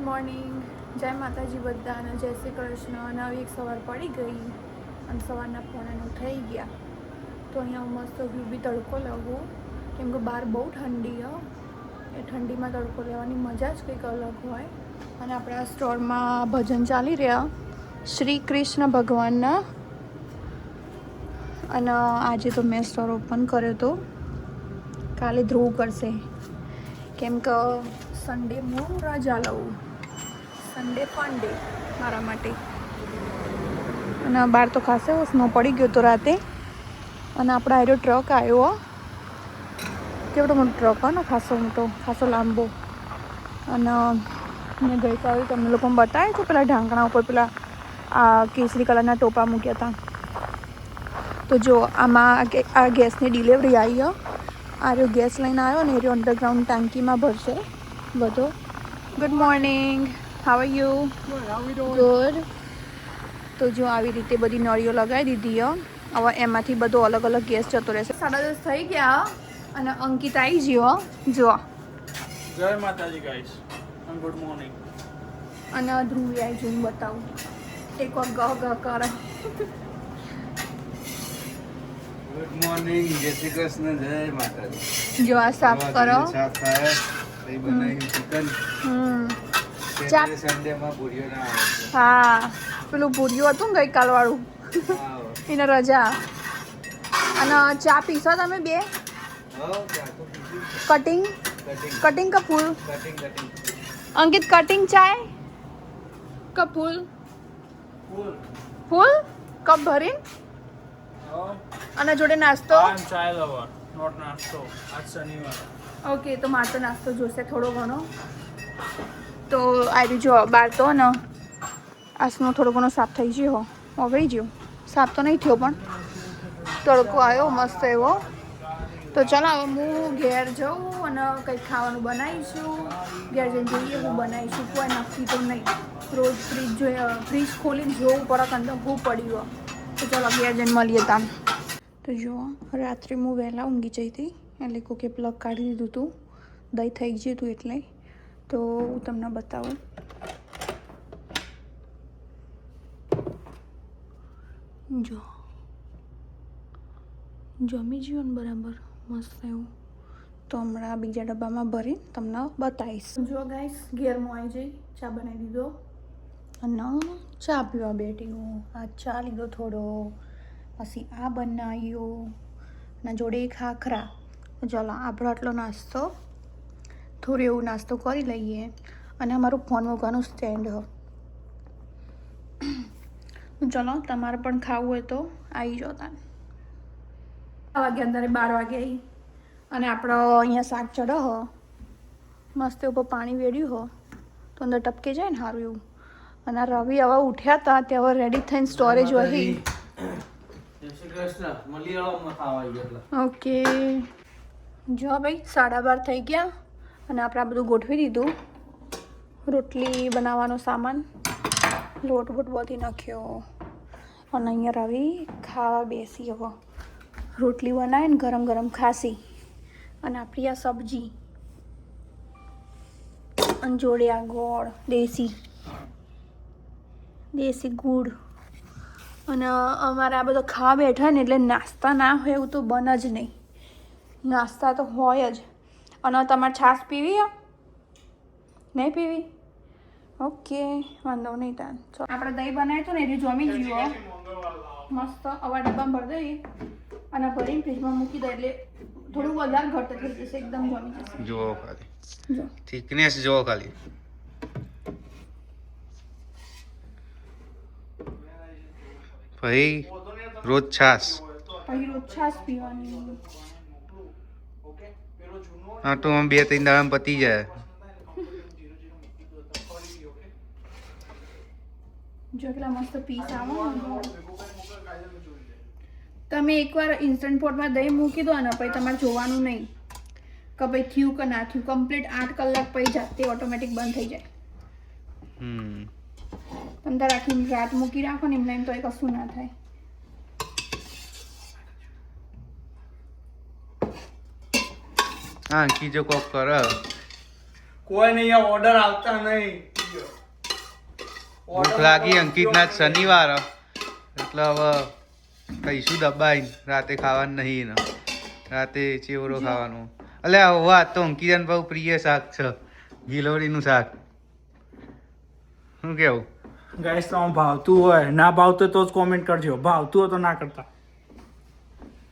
Morning, જય માતાજી બધાને, જય શ્રી કૃષ્ણ. નવી એક સવાર પડી ગઈ અને સવારના પોણાનું થઈ ગયા. તો અહીંયા મસ્ત વ્યૂ બી તડકો લેવો, કેમ કે બહાર બહુ ઠંડી હો. એ ઠંડીમાં તડકો લેવાની મજા જ કંઈક અલગ હોય. અને આપણા સ્ટોરમાં ભજન ચાલી રહ્યા શ્રી કૃષ્ણ ભગવાનના. અને આજે તો મેં સ્ટોર ઓપન કર્યો હતો, કાલે ધ્રુવ કરશે કેમ કે સન્ડે હું રજા લઉં. સન્ડે ફન ડે મારા માટે. અને બહાર તો ખાસે સ્નો પડી ગયો તો રાતે. અને આપણે આર્યો ટ્રક આવ્યો, કેવડો મોટો ટ્રક હોય ને, ખાસો લાંબો. અને મેં ગઈકાલે તમને લોકોને બતાવ્યું હતું પેલા ઢાંકણા ઉપર પેલા આ કેસરી કલરના ટોપા મૂક્યા હતા. તો જો આમાં આ ગેસની ડિલિવરી આવી. આર્યો ગેસ લઈને આવ્યો ને, એ અંડરગ્રાઉન્ડ ટાંકીમાં ભરશે બધો. Good morning, how are you? Good. તો જો આવી રીતે બધી નળીઓ લગાવી દીધી. હવે એમાંથી બધો અલગ અલગ ગેસ જતો રહેશે. 10:30 થઈ ગયા અને અંકિત આવી ગયો. જો જય માતાજી ગાઈસ, એન્ડ ગુડ મોર્નિંગ. અને ધ્રુવી આવી જોઈને બતાવું એક વાર ગહ ગહ કરે. ગુડ મોર્નિંગ, જય શ્રી કૃષ્ણ, જય માતાજી. જો આ સાફ કરો. સાફ થાય એ બનાવી ચિકન. ચા સન્ડેમાં ભૂરીઓ ના આવે. હા, પેલું ભૂર્યું હતું ને ગઈકાલ વાળું, એને રજા. અને ચા પીશો તમે બે? કટિંગ કટિંગ કે ફૂલ? અંકિત કટિંગ ચાય કે ફૂલ? ફૂલ કપ ભરીને. અને જોડે નાસ્તો. આઈ એમ ચાય લવર, નોટ નાસ્તો. આજ શનિવાર. ઓકે, તો મારે તો નાસ્તો જોશે થોડો ઘણો. તો આવી જો બહાર તો ને આસનો થોડો ઘણો સાફ થઈ ગયો, ઓગળી ગયો. સાફ તો નહીં થયો પણ તડકો આવ્યો મસ્ત એવો. તો ચાલો હવે હું ઘેર જાઉં અને કંઈક ખાવાનું બનાવીશું. ઘેર જઈને જોઈએ હું બનાવીશું, કોઈ નક્કી તો નહીં. રોજ ફ્રીજ ખોલીને જોવું પડે કે અંદર હું પડ્યું. તો ચાલો ઘેર જઈને મળીએ તાન. તો જુઓ, રાત્રે હું વહેલા ઊંઘી જઈ હતી, એટલે કોકે પ્લગ કાઢી દીધું હતું, દહીં થઈ ગયું હતું એટલે. તો હું તમને બતાવું. જો જમી ગયું ને બરાબર મસ્ત એવું. તો હમણાં બીજા ડબ્બામાં ભરી તમને બતાવીશ. જો ગાઈસ, ઘેરમાં આવી જઈ ચા બનાવી દીધો અને ચા પીવા બેઠી હું. આ ચા લીધો થોડો, પછી આ બનાવ્યો અને જોડે ખાખરા. ચાલો આપણો આટલો નાસ્તો, થોડું એવું નાસ્તો કરી લઈએ. અને અમારું ફોન મૂકવાનું સ્ટેન્ડ હ. ચલો તમારે પણ ખાવું હોય તો આવી જાઓ તાન. વાગે અંદર 12 વાગે આવી. અને આપણો અહીંયા શાક ચડો હો મસ્ત ઉપર પાણી વેડ્યું હો તો અંદર ટપકે જાય ને સારું એવું. અને આ રવિ હવે ઉઠ્યા હતા તે હવે રેડી થઈને સ્ટોરેજ વહી. જય શ્રી કૃષ્ણ. મલિયાળામાં ખાવા ગયા. ઓકે, જો ભાઈ 12:30 થઈ ગયા અને આપણે આ બધું ગોઠવી દીધું. રોટલી બનાવવાનો સામાન, લોટ બોટ બધી નાખ્યો. અને અહીંયા રવિ ખાવા બેસી. હવે રોટલી બનાવે ને ગરમ ગરમ ખાસી. અને આપણી આ સબ્જી અને જોડે આ ગોળ, દેશી ગુડ. અને અમારે આ બધો ખાવા બેઠા ને એટલે નાસ્તા ના હોય એવું તો બન જ નહીં. નાસ્તા તો હોય જ. અને તમારે છાશ પીવી? નહીં પીવી? ઓકે, વાંધો નહીં તાન. આપણે દહીં બનાવ્યું હતું ને એટલે જમી ગયો મસ્ત. અવા ડબ્બામાં ભરી દઈએ અને ભરીને ફ્રીજમાં મૂકી દે એટલે થોડું વધારે ઘટ થઈ જશે, એકદમ જમી જશે. જુઓ ખાલી, જો થિકનેસ જુઓ ખાલી. ભાઈ રોજ છાસ. પછી રોજ છાશ પીવાની. હા તો 2-3 દાડામાં પતી જાય. જો કેટલા મસ્ત પીસ આવો. તમે એકવાર ઇન્સ્ટન્ટ પોટમાં દહીં મૂકી દો ને પછી તમારે જોવાનું નહીં કે ભાઈ થયું કે ના થયું. કમ્પ્લીટ 8 કલાક પછી જાતે ઓટોમેટિક બંધ થઈ જાય. અંદર આખી રાત મૂકી રાખો ને એમને તો એ કશું ના થાય. હા કીજો કોક કર કોઈ નહીં, ઓર્ડર આવતા નહીં. ભૂખ લાગી અંકિતના જ શનિવાર એટલે હવે કહીશું દબાઈને રાતે ખાવાનું નહીં ને રાતે ચેવડો ખાવાનું. અલ્યા વાત તો અંકિતન બહુ પ્રિય શાક છે ગિલોરીનું શાક. શું કેવું ગાઈસ તમને ભાવતું હોય, ના ભાવતું તો જ કોમેન્ટ કરજો, ભાવતું હોય તો ના કરતા.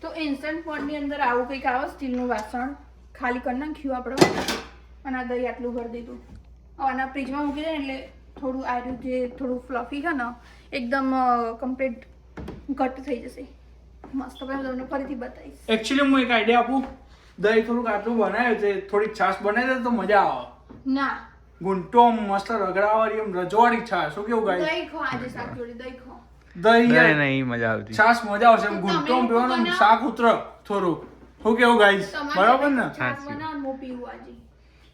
તો ઇન્સ્ટન્ટ પોટની અંદર આવું કંઈક આવે સ્ટીલનું વાસણ ખાલી કરી નાખ્યું આપણે અને આ દહીં આટલું ભરી દીધું. આના ફ્રીજમાં મૂકી દે એટલે થોડું આર્યું જે થોડું ફ્લફી છે ને એકદમ કમ્પ્લીટ ઘટ થઈ જશે મસ્ત. પછી હું તમને ફરીથી બતાવીશ. એકચ્યુઅલી હું એક આઈડિયા આપું, દહીં થોડુંક આટલું બનાવ્યું છે, થોડીક છાશ બનાવી દે તો મજા આવે. ના ગુંટો મસ્ત રગડાવાળી એમ રજવાડી છાશ. શું કેવું ગાઈસ? દહીં ખો આજે શાક જોડે દહીં ખો. દહીં નહીં નહીં મજા આવતી. છાશ મજા આવશે. તો ગુંટો તમે પીવાનું બનાવો. શાક ઉતર થોડું. શું કેવું ગાઈસ? બરાબર ને? છાશ બનાવો હું પીવું આજે.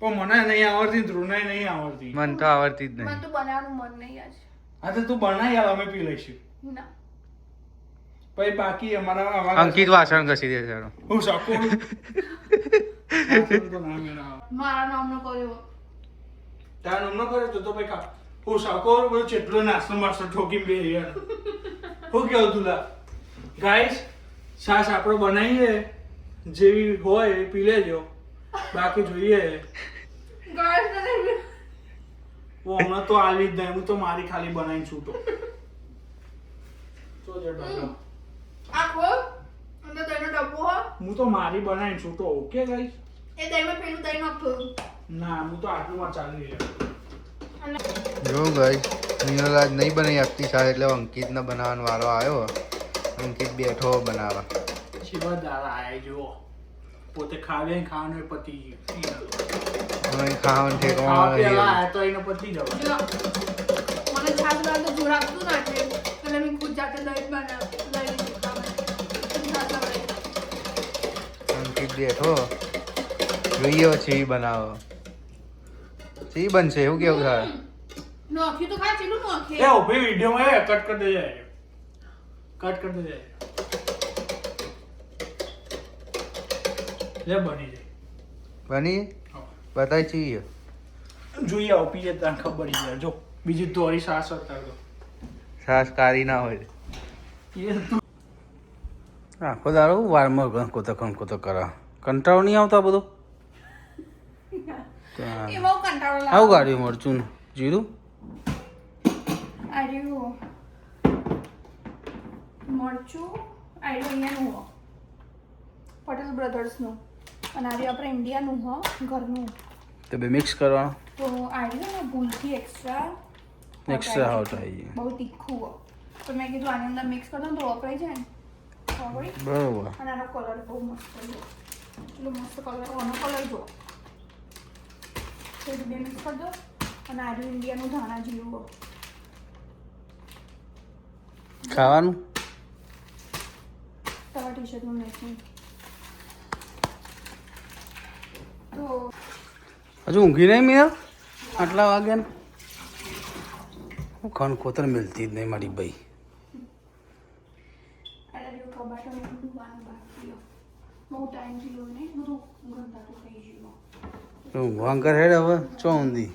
પણ મને નહીં આવડતી, ધ્રુવને નહીં આવડતી. મને તો આવડતી જ મને નહીં. તો બનાવવાનું મન નહીં આજે. હા તો તું બનાવી યાર, અમે પી લઈશું. ના પછી બાકી અમારા અંકિત વાસણ ઘસી દે છે. હું શકું તો ના મેળા આવે. મારા નામનો કર્યો તારા નામનો કર્યો તો પછી ખા. હું શકું બધું જેટલો નાસ્તો માસ્તો ઠોકીને બે યાર. શું કેવું તુલા? ગાઈસ છાશ આપણે બનાવીએ જેવી હોય એ પી લેજો, બાકી જોઈએ ગાઈસ ને હું હમણાં તો આવી જ નહીં. હું તો મારી ખાલી બનાવીને છૂટો. તો જે ડબ્બો. આખો અંદર દહીંનો ડબ્બો હો હું તો મારી બનાવીને છૂટો. Okay guys? એ દહીંમાં પેલું દહીં નાખતો ના હું તો આટલુંમાં ચાલી લે. જો ગઈ મિનલ આજ નહીં બનાવી આપતી શાક એટલે અંકિતને બનાવવાનો વારો આવ્યો. અંકિત બેઠો બનાવવા. શિવા દાદા આયા જુઓ, પોતે ખાવે ખાવાનું એ પતી ગયું. હવે ખાવાનું ખાવા પેલા ઠેકવાનું આયા તો એને પતી જવા. જો મને છાસ લાગે તો જોર આપતું ના એટલે એટલે મેં ખુદ જાતે દહીં બનાવ લઈ લીધું ખાવા. અંકિત બેઠો જોઈએ છે બનાવો સી બનશે એવું કેવું થાય. નોખ્યું તો ખા ચીલું એ નોખે ઉભી વિડીયોમાં એ કટ કરી દેજે. કટ કરી દેજે. લે બની જાય. બની બતાવી છીએ જોઈએ આવો પીએ તને ખબર પડી જાય. જો બીજી દોરી સાસ હતા તો છાશ કારી ના હોય. એ તું આખો દાડો વારમાં કંકો તો કરા કંટાળો નહીં આવતો આ બધું. એ બહુ કંટાળો લાગે. આવું ગાડ્યું મરચું જીરું આર્યું મરચું આર્યું અહીંયાનું હો પટેલ બ્રધર્સનું અને આર્યું આપણે ઇન્ડિયાનું હો ઘરનું. તો બે મિક્સ કરવાનું. તો આર્યું ને ભૂલથી એક્સ્ટ્રા હોટ આવી જાય. બહુ તીખું હો તો મેં કીધું આની અંદર મિક્સ કરી દો તો વપરાઈ જાય ને ખબર પડી? બરોબર. અને આનો કલર બહુ મસ્ત છે. એટલો મસ્ત કલર આનો કલર જો તો બે મિક્સ કરી દો અને આર્યું ઇન્ડિયાનું ધાણા જીરું હો. ખાવાનું તમારા ટી શર્ટનું મેચિંગ તો હજુ ઊંઘી નહીં મિયા આટલા વાગ્યા ને હું ખન ખોતર મિલતી જ નહીં મારી ભાઈ. કબાટો બધું બાકી બહુ ટાઈમ થયો ને બધું ગંધાતું થઈ ગયું. ઊંઘવા કર હેડ હવે ચો ઊંધી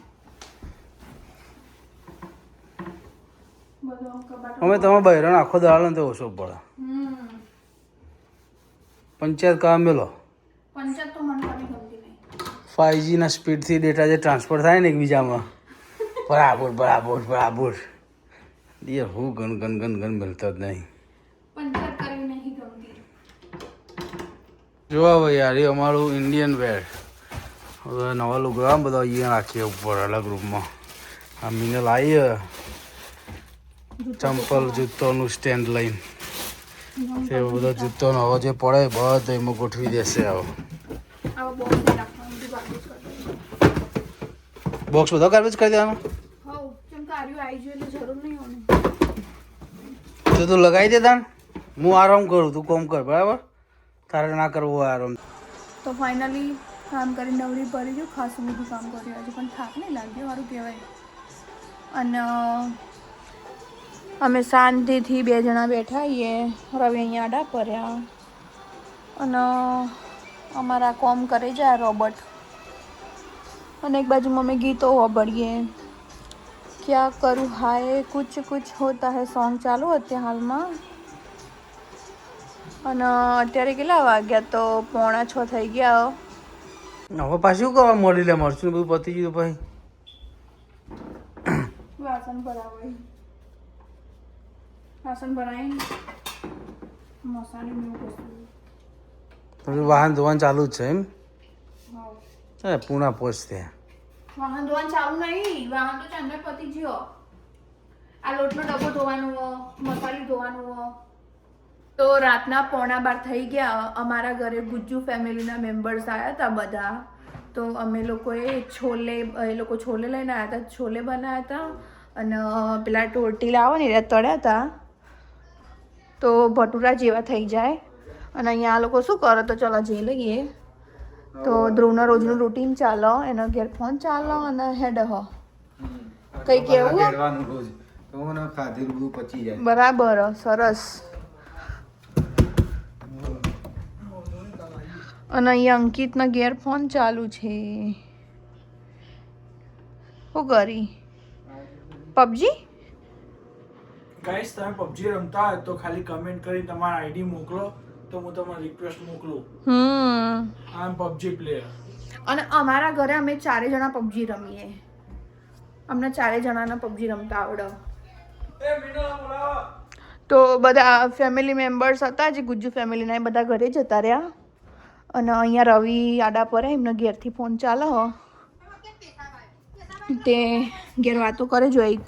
બધો કબાટો અમે તમે બહેરણ આખો દાડો ને તો ઓછો પડે. પંચાયત કામ મેલો પંચાયત તો મને કદી ગમતી નહીં. 5G ના સ્પીડથી ડેટા જે ટ્રાન્સફર થાય ને એકબીજામાં બરાબર યાર હું ગન મળતા જ નહીં. પંચાયત કરવી નહીં ગમતી. જો હવે યાર એ અમારું ઇન્ડિયન વેર હવે નવા લુગડા બધા અહીંયા રાખીએ ઉપર અલગ રૂમમાં. આ મિનલ આવી ચંપલ જૂતોનું સ્ટેન્ડ લઈને તે બધો જૂતોનો હવે જે પડે બધો એમાં ગોઠવી દેશે. હવે આવા બોક્સ રાખવાનું બધું બાકી જ કરી બોક્સ બધો ગાર્બેજ કરી દેવાનો. હવ કેમ કે આર્યું આવી જોઈએ એટલે જરૂર નહીં હોય ને. તો તું લગાવી દે તાણ હું આરામ કરું તું કોમ કર બરાબર. તારે ના કરવું હોય આરામ. તો ફાઇનલી કામ કરી નવરી પડી ગયું. ખાસું બધું કામ કર્યું આજે પણ થાક નહીં લાગ્યો સારું કહેવાય. અને અમે શાંતિથી બે જણા બેઠા છીએ. રવિ અહીંયા આડા પડ્યા અને અમારા કોમ કરે જાય રોબોટ અને એક બાજુ મમ્મી ગીતો સાંભળીએ. ક્યાં કરું હાય કુછ કુછ હોતા હે સોંગ ચાલુ અત્યારે હાલમાં. અને અત્યારે કેટલા વાગ્યા? તો 5:45 થઈ ગયા. હવે પાછું કરવા મળી લે મરચું બધું પતી ગયું ભાઈ. વાસણ ભરાવાય. વાસણ ભરાય મસાલી મેં કશું. તમે વાહન ધોવાનું ચાલુ જ છે એમ? હા પૂના પહોંચતે વાહન ધોવાનું ચાલુ નહીં. વાહન તો ચાંદને પતી ગયો. આ લોટનો ડબ્બો ધોવાનો હો, મસાલી ધોવાનું હો. તો રાતના 11:15 થઈ ગયા. અમારા ઘરે ગુજ્જુ ફેમિલીના મેમ્બર્સ આવ્યા હતા બધા. તો અમે લોકોએ છોલે લઈને આવ્યા હતા. છોલે બનાવ્યા હતા અને પેલા ટોટીલા આવે ને એ તળ્યા હતા. તો ભટુરા જેવા થઈ જાય. અને અહીંયા આ લોકો શું કરે? તો ચાલો જઈ લઈએ. તો ધ્રુવના રોજનું રૂટીન ચાલો, એનો ઘેર ફોન ચાલો અને હેડ હ કઈ કેવું રોજ તો મને ખાધેલું બધું પચી જાય. બરાબર સરસ. અને અહીંયા અંકિતના ઘેર ફોન ચાલુ છે. શું કરી? પબજી. ગાઈસ તમે પબજી રમતા હોય તો ખાલી કમેન્ટ કરી તમારા આઈડી મોકલો તો હું તમને રિક્વેસ્ટ મોકલું. આઈ એમ પબજી પ્લેયર. અને અમારા ઘરે અમે 4 જણા પબજી રમીએ. અમને 4 જણાના પબજી રમતા આવડે. તો બધા ફેમિલી મેમ્બર્સ હતા જે ગુજ્જુ ફેમિલીના, એ બધા ઘરે જતા રહ્યા. અને અહીંયા રવિ આડા પર એમના ઘેરથી ફોન ચાલે તે ઘેર વાતો કરે જોઈ.